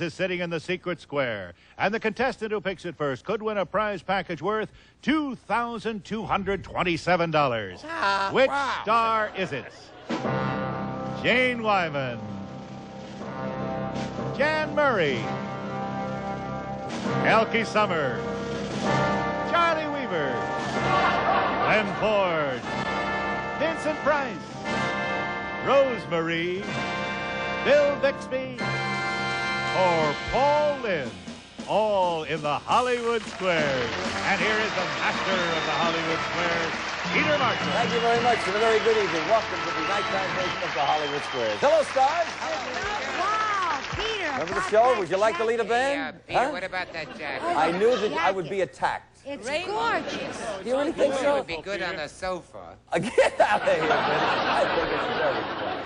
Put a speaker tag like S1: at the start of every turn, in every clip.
S1: is sitting in the secret square, and the contestant who picks it first could win a prize package worth $2,227. Which star is it? Jane Wyman, Jan Murray, Elke Sommers, Charley Weaver, Glenn Ford, Vincent Price, Rosemary, Bill Bixby, or Paul Lynde, all in the Hollywood Squares. And here is the master of the Hollywood Squares, Peter Marshall.
S2: Thank you very much, and a very good evening. Welcome to the nighttime version of the Hollywood Squares. Hello, stars.
S3: Wow, Peter.
S2: Remember the show? Would you like to lead a band?
S4: Peter, what about that jacket?
S2: I knew that I would be attacked.
S3: It's gorgeous.
S2: Do you really think
S4: It
S2: so?
S4: would be good on the sofa.
S2: Get out of here, Vinny. I think it's very class.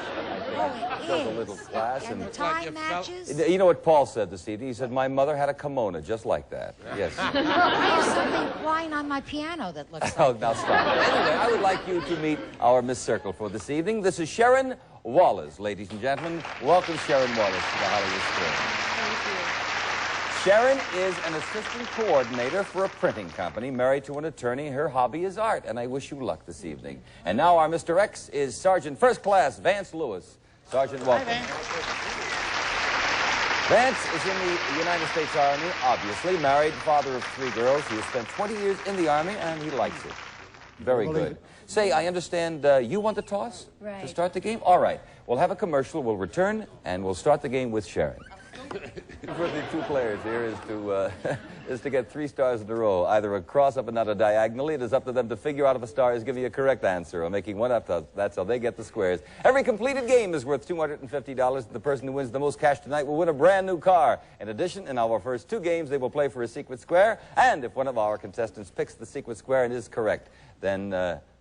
S3: Oh,
S2: It shows a little class.
S3: And the tie matches.
S2: You know what Paul said this evening? He said, my mother had a kimono just like that. Yes.
S3: I have something flying on my piano that looks like
S2: Oh, now stop. Anyway, I would like you to meet our Miss Circle for this evening. This is Sharon Wallace, ladies and gentlemen. Welcome, Sharon Wallace, to the Hollywood Square.
S3: Thank you.
S2: Sharon is an assistant coordinator for a printing company, married to an attorney. Her hobby is art, and I wish you luck this evening. And now our Mr. X is Sergeant First Class Vance Lewis. Sergeant, welcome.
S3: Hi,
S2: Vance is in the United States Army, obviously, married, father of 3 girls. He has spent 20 years in the Army, and he likes it. Very good. Say, I understand you want the toss to start the game? All right. We'll have a commercial. We'll return, and we'll start the game with Sharon. For the 2 players here is to get 3 stars in a row, either a cross up and not a diagonally. It is up to them to figure out if a star is giving you a correct answer or making one up. That's how they get the squares. Every completed game is worth $250. The person who wins the most cash tonight will win a brand new car. In addition, in our first 2 games, they will play for a secret square. And if one of our contestants picks the secret square and is correct, then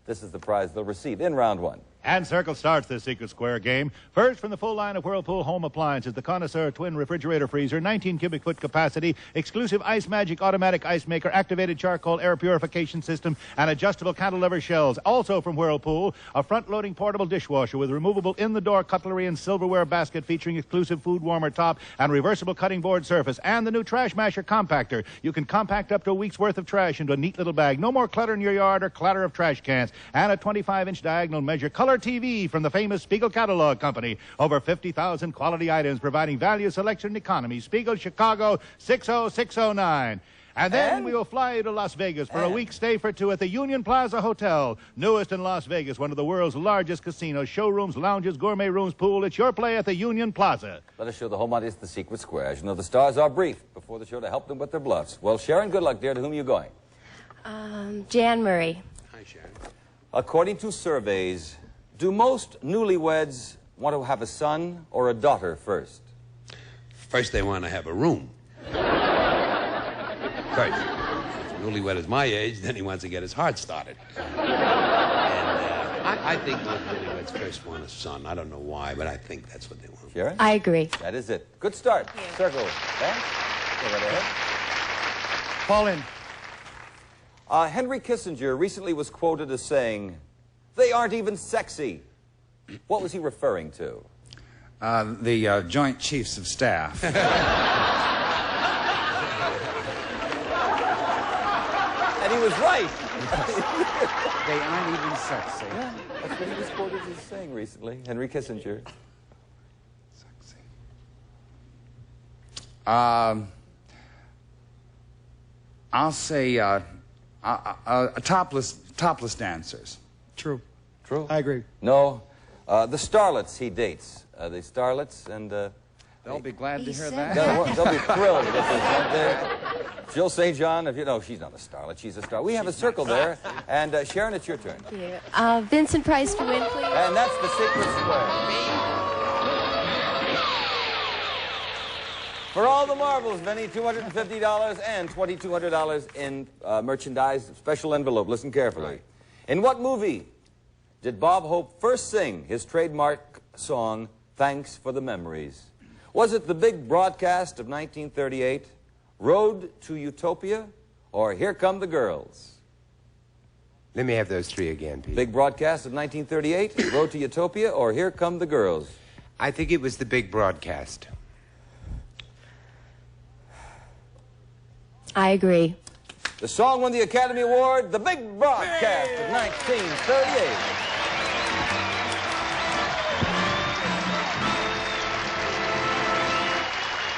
S2: this is the prize they'll receive in round 1.
S1: And Circle starts this secret square game. First, from the full line of Whirlpool home appliances, the Connoisseur twin refrigerator freezer, 19 cubic foot capacity, exclusive Ice Magic automatic ice maker, activated charcoal air purification system, and adjustable cantilever shelves. Also from Whirlpool, a front-loading portable dishwasher with removable in-the-door cutlery and silverware basket featuring exclusive food warmer top and reversible cutting board surface, and the new Trash Masher compactor. You can compact up to a week's worth of trash into a neat little bag. No more clutter in your yard or clatter of trash cans. And a 25-inch diagonal measure color TV from the famous Spiegel Catalog Company. Over 50,000 quality items providing value, selection, and economy. Spiegel, Chicago, 60609. And then we will fly you to Las Vegas for a week stay for 2 at the Union Plaza Hotel. Newest in Las Vegas, one of the world's largest casinos, showrooms, lounges, gourmet rooms, pool. It's your play at the Union Plaza.
S2: Let us show the home audience the secret square. As you know, the stars are briefed before the show to help them with their bluffs. Well, Sharon, good luck, dear. To whom are you going?
S5: Jan Murray.
S4: Hi, Sharon.
S2: According to surveys, do most newlyweds want to have a son or a daughter first?
S4: First, they want to have a room. First. If the newlywed is my age, then he wants to get his heart started. And I think most newlyweds first want a son. I don't know why, but I think that's what they want.
S2: Sharon?
S5: I agree.
S2: That is it. Good start. Circle. Vance? Go right ahead.
S1: Paul Lynde.
S2: Henry Kissinger recently was quoted as saying, "They aren't even sexy." What was he referring to?
S6: The Joint Chiefs of Staff.
S2: And he was right.
S6: They aren't even sexy.
S2: Yeah, that's what he was quoted as saying recently, Henry Kissinger.
S6: Sexy. I'll say topless dancers.
S7: True.
S2: True?
S7: I agree.
S2: No. The starlets he dates. The starlets, and...
S6: They'll be glad to hear that.
S2: They'll be thrilled with this. Jill St. John, if you know, she's not a starlet, she's a star. We have a circle there. And Sharon, it's your turn.
S5: Thank you. Vincent Price to win, please.
S2: And that's the secret square. For all the marbles, Vinny, $250 and $2,200 in merchandise, special envelope. Listen carefully. In what movie did Bob Hope first sing his trademark song, Thanks for the Memories? Was it The Big Broadcast of 1938, Road to Utopia, or Here Come the Girls?
S8: Let me have those 3 again, Pete.
S2: Big Broadcast of 1938, Road to Utopia, or Here Come the Girls?
S8: I think it was The Big Broadcast.
S5: I agree.
S2: The song won the Academy Award, The Big Broadcast of 1938.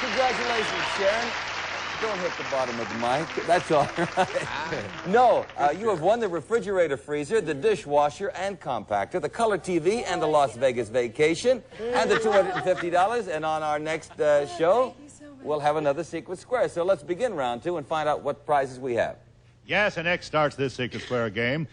S2: Congratulations, Sharon. Don't hit the bottom of the mic. That's all right. No, you have won the refrigerator freezer, the dishwasher and compactor, the color TV and the Las Vegas vacation, and the $250. And on our next show, we'll have another Secret Square. So let's begin round 2 and find out what prizes we have.
S1: Yes, and X starts this Secret Square game.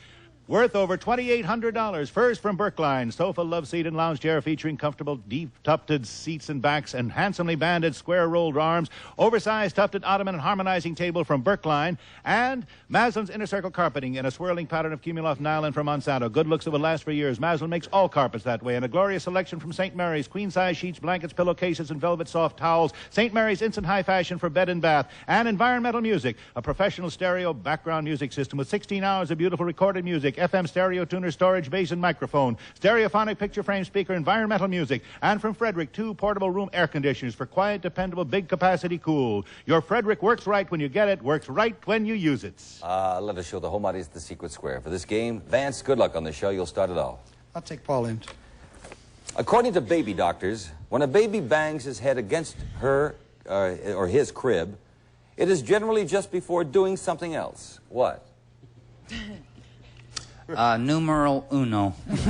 S1: Worth over $2,800. First from Brookline, sofa, love seat, and lounge chair featuring comfortable, deep tufted seats and backs and handsomely banded square rolled arms. Oversized tufted ottoman and harmonizing table from Brookline. And Maslin's inner circle carpeting in a swirling pattern of Cumuloff nylon from Monsanto. Good looks that will last for years. Maslin makes all carpets that way. And a glorious selection from St. Mary's. Queen-size sheets, blankets, pillowcases, and velvet soft towels. St. Mary's instant high fashion for bed and bath. And environmental music. A professional stereo background music system with 16 hours of beautiful recorded music. FM stereo tuner, storage, bass, and microphone. Stereophonic picture frame speaker, environmental music. And from Frederick, 2 portable room air conditioners for quiet, dependable, big capacity cool. Your Frederick works right when you get it, works right when you use it.
S2: Let us show the home audience the Secret Square. For this game, Vance, good luck on the show. You'll start it off.
S7: I'll take Paul Lynde.
S2: According to baby doctors, when a baby bangs his head against her or his crib, it is generally just before doing something else. What?
S6: Numeral uno.
S2: Bangs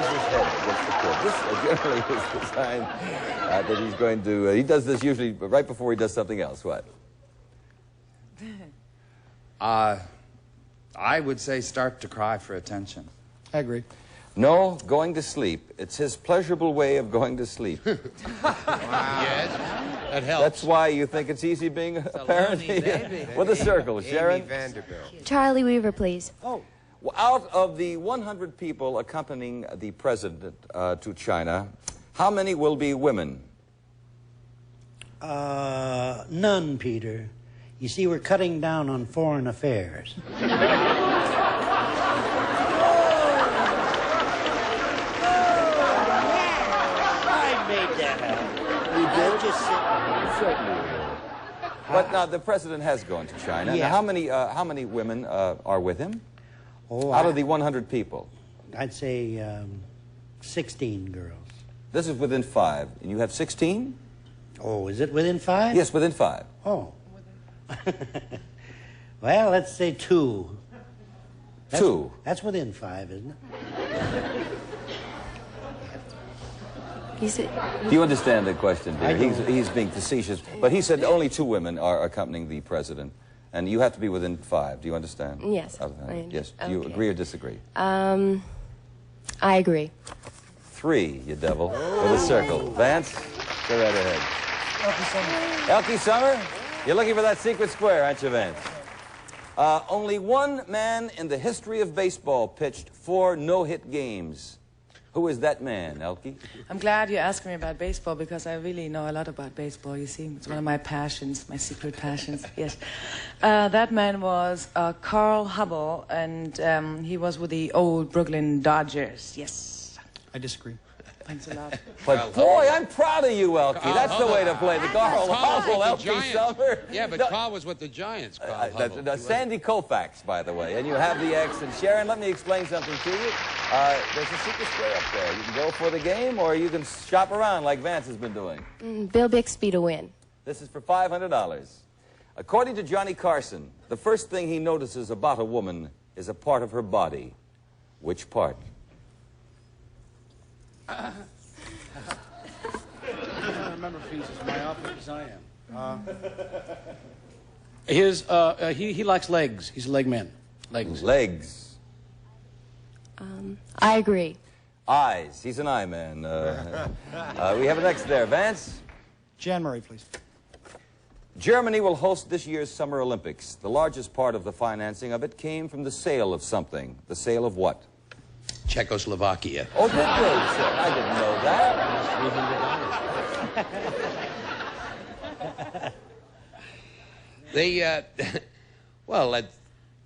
S2: his head against the crib. This generally is the sign that he's going to... he does this usually right before he does something else. What?
S6: I would say start to cry for attention.
S7: I agree.
S2: No, going to sleep. It's his pleasurable way of going to sleep.
S4: Wow. Yes, that helps.
S2: That's why you think it's easy being a parent? With a circle, Sharon.
S5: Charlie Weaver, please.
S2: Oh. Well, out of the 100 people accompanying the president to China, how many will be women?
S9: None, Peter. You see, we're cutting down on foreign affairs.
S2: But now the president has gone to China.
S9: Yeah.
S2: Now, how many women are with him?
S9: Oh,
S2: out of the 100 people?
S9: I'd say 16 girls.
S2: This is within 5, and you have 16?
S9: Oh, is it within 5?
S2: Yes, within 5.
S9: Oh. Well, let's say 2.
S2: 2?
S9: That's within 5, isn't it?
S2: Do you understand the question, dear? He's being facetious, but he said only 2 women are accompanying the president, and you have to be within 5. Do you understand?
S5: Yes.
S2: Yes. Do you agree or disagree?
S5: I agree.
S2: 3, you devil, with a circle. Vance, go right ahead. Elke Sommers, you're looking for that Secret Square, aren't you, Vance? Only one man in the history of baseball pitched 4 no-hit games. Who is that man, Elke?
S10: I'm glad you're asking me about baseball because I really know a lot about baseball, you see. It's one of my passions, my secret passions, yes. That man was Carl Hubble, and he was with the old Brooklyn Dodgers, yes.
S7: I disagree.
S10: Thanks a lot.
S2: But boy, I'm proud of you, Elke. That's the way to play the Carl Hubble, Elke Sommer.
S4: Yeah, but Carl was with the Giants, Carl Hubble.
S2: Sandy Koufax, by the way, and you have the X. And Sharon, let me explain something to you. There's a Secret Square up there. You can go for the game, or you can shop around like Vance has been doing.
S5: Bill Bixby to win.
S2: This is for $500. According to Johnny Carson, the first thing he notices about a woman is a part of her body. Which part?
S7: I don't remember if he's as myopic as I am. He likes legs. He's a leg man. Legs.
S2: Legs.
S5: I agree.
S2: Eyes. He's an eye man. We have an X there. Vance?
S7: Jan Murray, please.
S2: Germany will host this year's Summer Olympics. The largest part of the financing of it came from the sale of something. The sale of what?
S4: Czechoslovakia.
S2: Oh, did they? I didn't know that.
S4: They, well,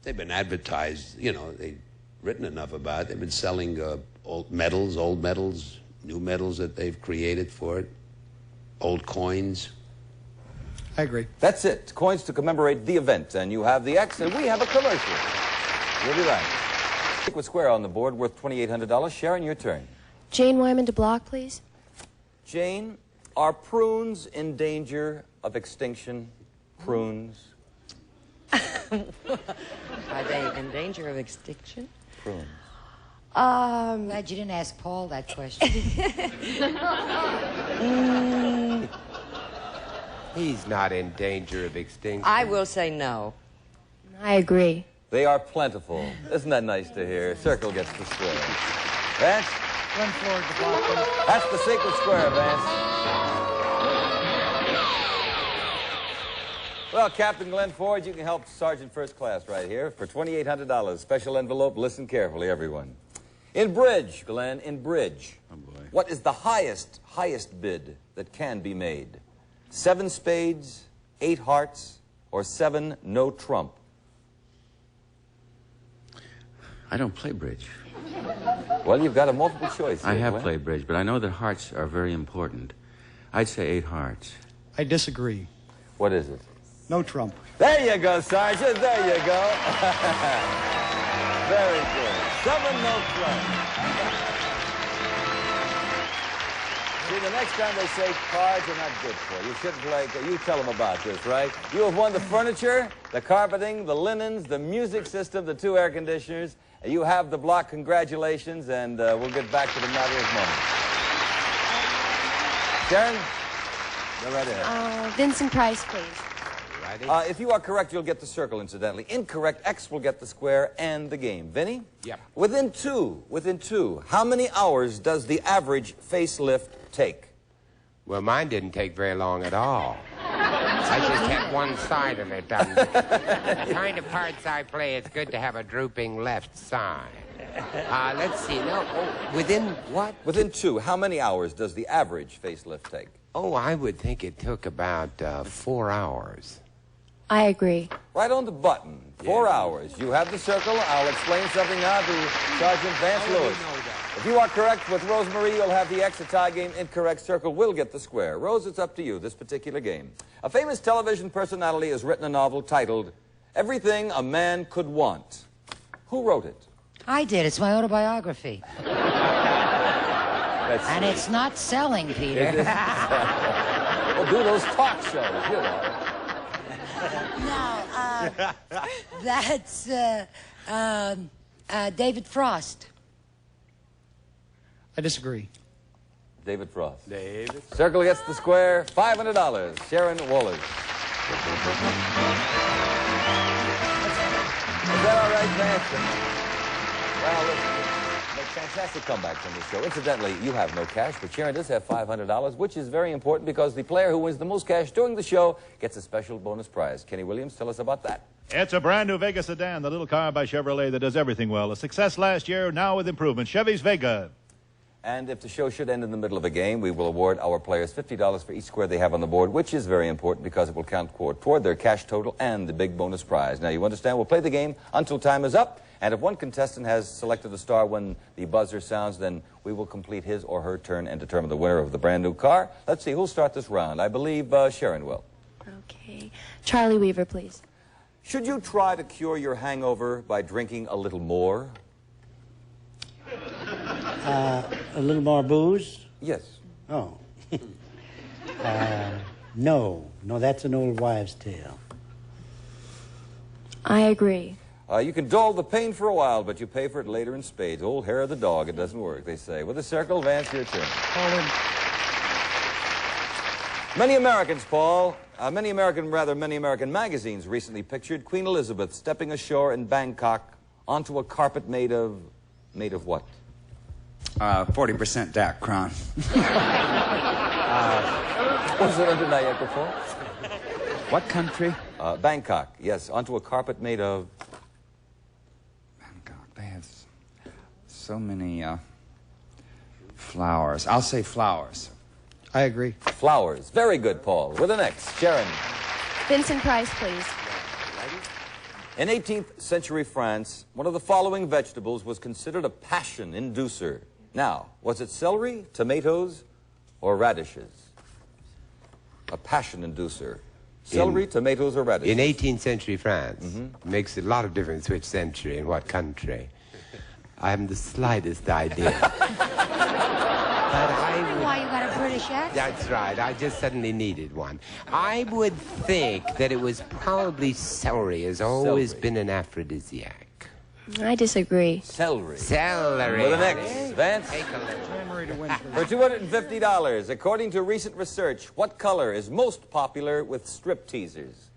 S4: they've been advertised, you know, written enough about. They've been selling old medals, new medals that they've created for it, old coins.
S7: I agree.
S2: That's it. Coins to commemorate the event. And you have the X, and we have a commercial. We'll be back. Liquid Square on the board, worth $2,800. Sharon, your turn.
S5: Jane Wyman to block, please.
S2: Jane, are prunes in danger of extinction? Prunes?
S11: Are they in danger of extinction?
S2: Prunes.
S3: Glad you didn't ask Paul that question.
S8: He's not in danger of extinction.
S11: I will say no.
S5: I agree.
S2: They are plentiful. Isn't that nice to hear? Circle gets the square. Vance?
S9: Run forward to block, please.
S2: That's the sacred square, Vance. Well, Captain Glenn Ford, you can help Sergeant First Class right here for $2,800. Special envelope. Listen carefully, everyone. In bridge, Glenn, in bridge.
S6: Oh, boy.
S2: What is the highest bid that can be made? 7 spades, 8 hearts, or 7 no trump?
S12: I don't play bridge.
S2: Well, you've got a multiple choice here,
S12: I have
S2: Glenn.
S12: played bridge, but I know that hearts are very important. I'd say 8 hearts.
S9: I disagree.
S2: What is it?
S9: No trump.
S2: There you go, Sergeant. There you go. Very good. 7 no trump. See, the next time they say cards are not good for you, shouldn't play. You tell them about this, right? You have won the furniture, the carpeting, the linens, the music system, the 2 air conditioners. You have the block. Congratulations, and we'll get back to the matter of money. Sharon, go right ahead.
S5: Vincent Price, please.
S2: If you are correct, you'll get the circle, incidentally. Incorrect, X will get the square and the game. Vinny?
S8: Yep.
S2: Within two, how many hours does the average facelift take?
S8: Well, mine didn't take very long at all. I just had one side of it done. The kind of parts I play, it's good to have a drooping left side. Let's see. No, within what?
S2: Within 2, how many hours does the average facelift take?
S8: Oh, I would think it took about 4 hours.
S5: I agree.
S2: Right on the button. 4 hours. You have the circle. I'll explain something now to Sergeant Vance Lewis. If you are correct with Rosemary, you'll have the X, a tie game. Incorrect, circle will get the square. Rose, it's up to you, this particular game. A famous television personality has written a novel titled Everything a Man Could Want. Who wrote it?
S3: I did. It's my autobiography. And it's not selling, Peter.
S2: Well, do those talk shows, you know.
S3: No, that's David Frost.
S9: I disagree.
S2: David Frost.
S8: David.
S2: Circle gets the square, $500. Sharon Wallace. Is that all right, Vance? Well, listen, make fantastic comeback from this show. Incidentally, you have no cash, but Sharon does have $500, which is very important because the player who wins the most cash during the show gets a special bonus prize. Kenny Williams, tell us about that.
S1: It's a brand new Vega sedan, the little car by Chevrolet that does everything well. A success last year, now with improvement. Chevy's Vega.
S2: And if the show should end in the middle of a game, we will award our players $50 for each square they have on the board, which is very important because it will count toward their cash total and the big bonus prize. Now, you understand, we'll play the game until time is up, and if one contestant has selected a star when the buzzer sounds, then we will complete his or her turn and determine the winner of the brand new car. Let's see, who'll start this round? I believe Sharon will.
S5: Okay. Charlie Weaver, please.
S2: Should you try to cure your hangover by drinking a little more?
S9: A little more booze?
S2: Yes.
S9: Oh. No. No, that's an old wives' tale.
S5: I agree.
S2: You can dull the pain for a while, but you pay for it later in spades. Old hair of the dog, it doesn't work, they say. With a circle, Vance, your turn.
S9: Paul Lynde.
S2: Many Americans, Paul, many American magazines recently pictured Queen Elizabeth stepping ashore in Bangkok onto a carpet made of what?
S6: 40% Dacron.
S2: Was it under Niagara Falls?
S6: What country?
S2: Bangkok, yes, onto a carpet made of...
S6: Bangkok, they have so many flowers. I'll say flowers.
S9: I agree.
S2: Flowers. Very good, Paul. With an X. Sharon.
S5: Vincent Price, please.
S2: In 18th century France, one of the following vegetables was considered a passion inducer. Now, was it celery, tomatoes, or radishes? A passion inducer. Celery, tomatoes, or radishes?
S8: In 18th century France, makes a lot of difference which century and what country. I haven't the slightest idea.
S3: Why you got a British accent?
S8: That's right. I just suddenly needed one. I would think that it was probably celery. Has always been an aphrodisiac.
S5: I disagree.
S2: Celery.
S8: Celery.
S2: For the next, Vance.
S7: Jan Murray to win, please.
S2: For $250, according to recent research, what color is most popular with strip teasers?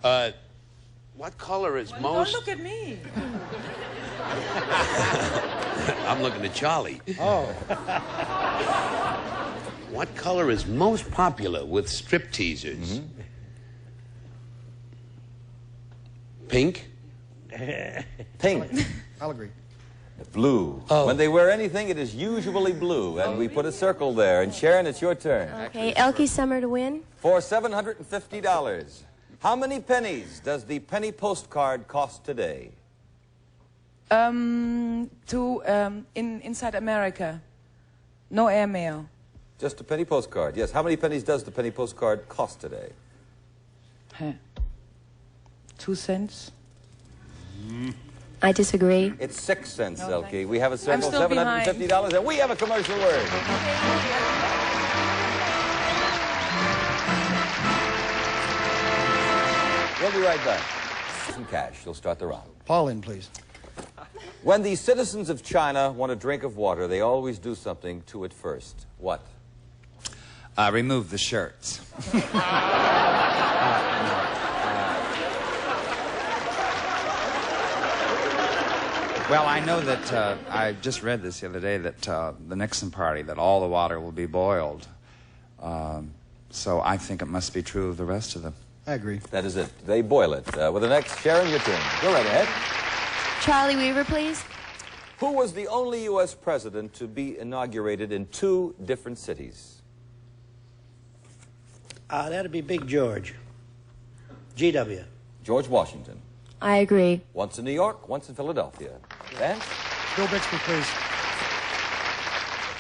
S4: What color is
S10: Well,
S4: most...
S10: don't look at me.
S4: I'm looking at Charley.
S7: Oh.
S4: What color is most popular with strip teasers? Pink?
S2: Pink.
S7: I'll agree.
S2: Blue.
S4: Oh.
S2: When they wear anything, it is usually blue, and we put a circle there. And Sharon, it's your turn.
S5: Okay, Elke Sommers to win.
S2: For $750, how many pennies does the penny postcard cost today?
S10: Inside America. No airmail.
S2: Just a penny postcard, yes. How many pennies does the penny postcard cost today?
S10: 2 cents.
S5: I disagree.
S2: It's 6 cents,
S10: No,
S2: Elke. We have a circle,
S10: still
S2: $750, and we have a commercial word. We'll be right back. Some cash. You'll start the round.
S7: Paul Lynde, please.
S2: When the citizens of China want a drink of water, they always do something to it first. What?
S6: Remove the shirts. Well, I know that I just read this the other day that the Nixon party, that all the water will be boiled. So I think it must be true of the rest of them.
S7: I agree.
S2: That is it. They boil it. With the next, Sharon, your turn. Go right ahead.
S5: Charley Weaver, please.
S2: Who was the only U.S. president to be inaugurated in 2 different cities?
S9: That'd be Big George. GW.
S2: George Washington.
S5: I agree.
S2: Once in New York, once in Philadelphia. Vance?
S7: Bill Bixby, please.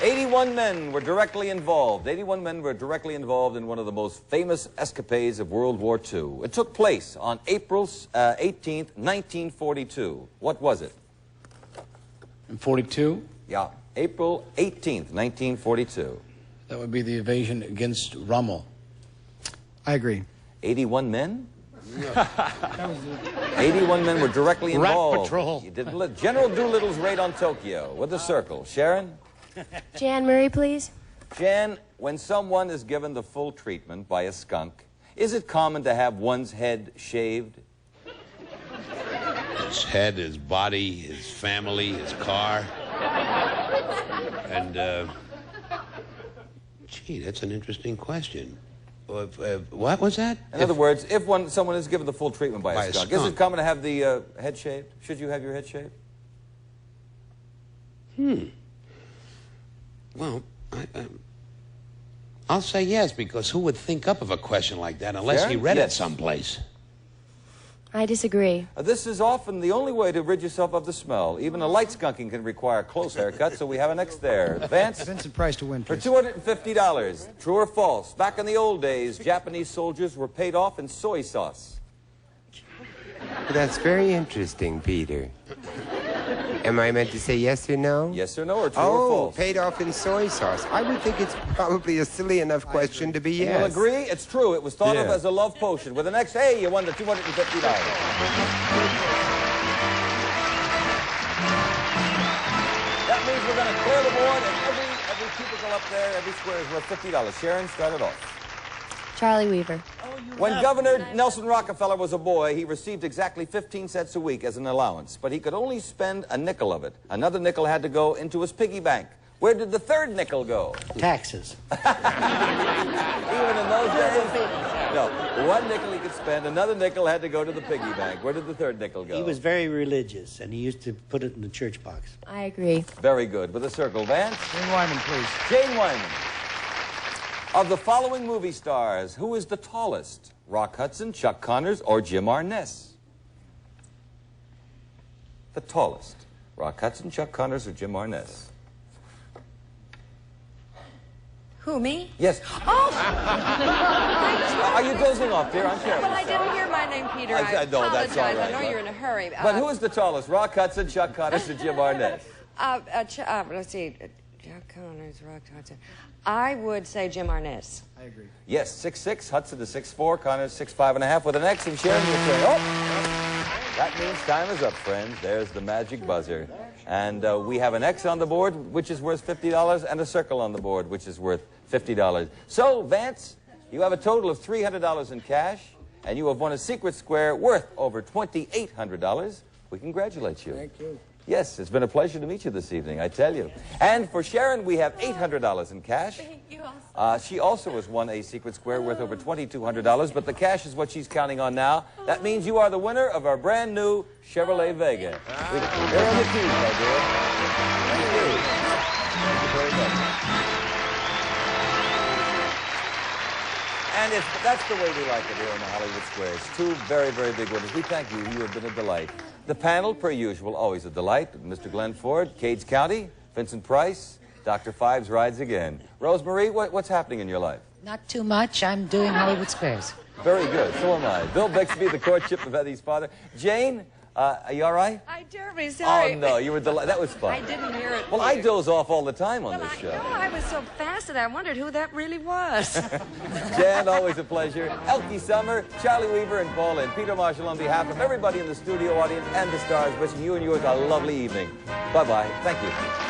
S2: 81 men were directly involved. 81 men were directly involved in one of the most famous escapades of World War II. It took place on April 18th, 1942. What was it?
S7: In 42?
S2: Yeah, April 18th, 1942.
S7: That would be the invasion against Rommel. I agree.
S2: 81 men? 81 men were directly involved.
S7: Rat Patrol.
S2: You did General Doolittle's raid on Tokyo with a circle. Sharon?
S5: Jan Murray, please.
S2: Jan, when someone is given the full treatment by a skunk, is it common to have one's head shaved?
S4: His head, his body, his family, his car. And, gee, that's an interesting question. What was that?
S2: In other words, if someone is given the full treatment by a skunk, is it common to have the head shaved? Should you have your head shaved?
S4: Well, I'll say yes, because who would think up of a question like that unless he read it someplace?
S5: I disagree.
S2: This is often the only way to rid yourself of the smell. Even a light skunking can require a close haircut, so we have a next there. Vance?
S7: Vincent Price to win,
S2: For
S7: please.
S2: $250. True or false? Back in the old days, Japanese soldiers were paid off in soy sauce.
S8: That's very interesting, Peter. Am I meant to say yes or no?
S2: Yes or no, or true or false?
S8: Paid off in soy sauce. I would think it's probably a silly enough question to be yes.
S2: You'll agree? It's true. It was thought of as a love potion. With the next, hey, you won the $250. That means we're going to clear the board, and every cubicle up there, every square is worth $50. Sharon, start it off.
S5: Charley Weaver.
S2: When Governor Nelson Rockefeller was a boy, he received exactly 15 cents a week as an allowance, but he could only spend a nickel of it. Another nickel had to go into his piggy bank. Where did the third nickel go?
S9: Taxes.
S2: Even in those days? No, 1 nickel he could spend, another nickel had to go to the piggy bank. Where did the third nickel go?
S9: He was very religious, and he used to put it in the church box.
S5: I agree.
S2: Very good. With a circle. Vance?
S7: Jane Wyman, please.
S2: Jane Wyman. Of the following movie stars, who is the tallest? Rock Hudson, Chuck Connors, or Jim Arness? The tallest. Rock Hudson, Chuck Connors, or Jim Arness?
S11: Who, me?
S2: Yes.
S11: Oh!
S2: Are you dozing off, dear? I'm terrible.
S11: Well, I didn't hear my name, Peter.
S2: I know,
S11: apologize.
S2: that's all right.
S11: I know you're in a hurry.
S2: But who is the tallest? Rock Hudson, Chuck Connors, or Jim Arness?
S11: Let's see. Chuck Connors, Rock Hudson. I would say Jim Arness.
S7: I agree.
S2: Yes, 6'6", Hudson is 6'4", Connors 6'5.5" with an X, and Sharon will say, oh! That means time is up, friends. There's the magic buzzer. And we have an X on the board, which is worth $50, and a circle on the board, which is worth $50. So, Vance, you have a total of $300 in cash, and you have won a secret square worth over $2,800. We congratulate you.
S7: Thank you.
S2: Yes, it's been a pleasure to meet you this evening, I tell you. And for Sharon, we have $800 in cash.
S3: Thank you.
S2: She also has won a secret square worth over $2,200, but the cash is what she's counting on now. That means you are the winner of our brand new Chevrolet Vega. There are the keys, my dear. Thank you. Thank you very much. And that's the way we like it here in the Hollywood Squares. Two very, very big winners. We thank you. You have been a delight. The panel, per usual, always a delight. Mr. Glenn Ford, Cades County, Vincent Price, Dr. Fives rides again. Rosemary, what's happening in your life?
S3: Not too much. I'm doing Hollywood Squares.
S2: Very good. So am I. Bill Bixby, the courtship of Eddie's father. Jane, are you all right?
S11: I'm terribly sorry.
S2: Oh, no, you were delighted. That was fun.
S11: I didn't hear it.
S2: Well, I doze off all the time on this show.
S11: No, I was so fascinated. I wondered who that really was.
S2: Jan, always a pleasure. Elke Sommers, Charley Weaver, and Paul Lynde. Peter Marshall, on behalf of everybody in the studio audience and the stars, wishing you and yours a lovely evening. Bye-bye. Thank you.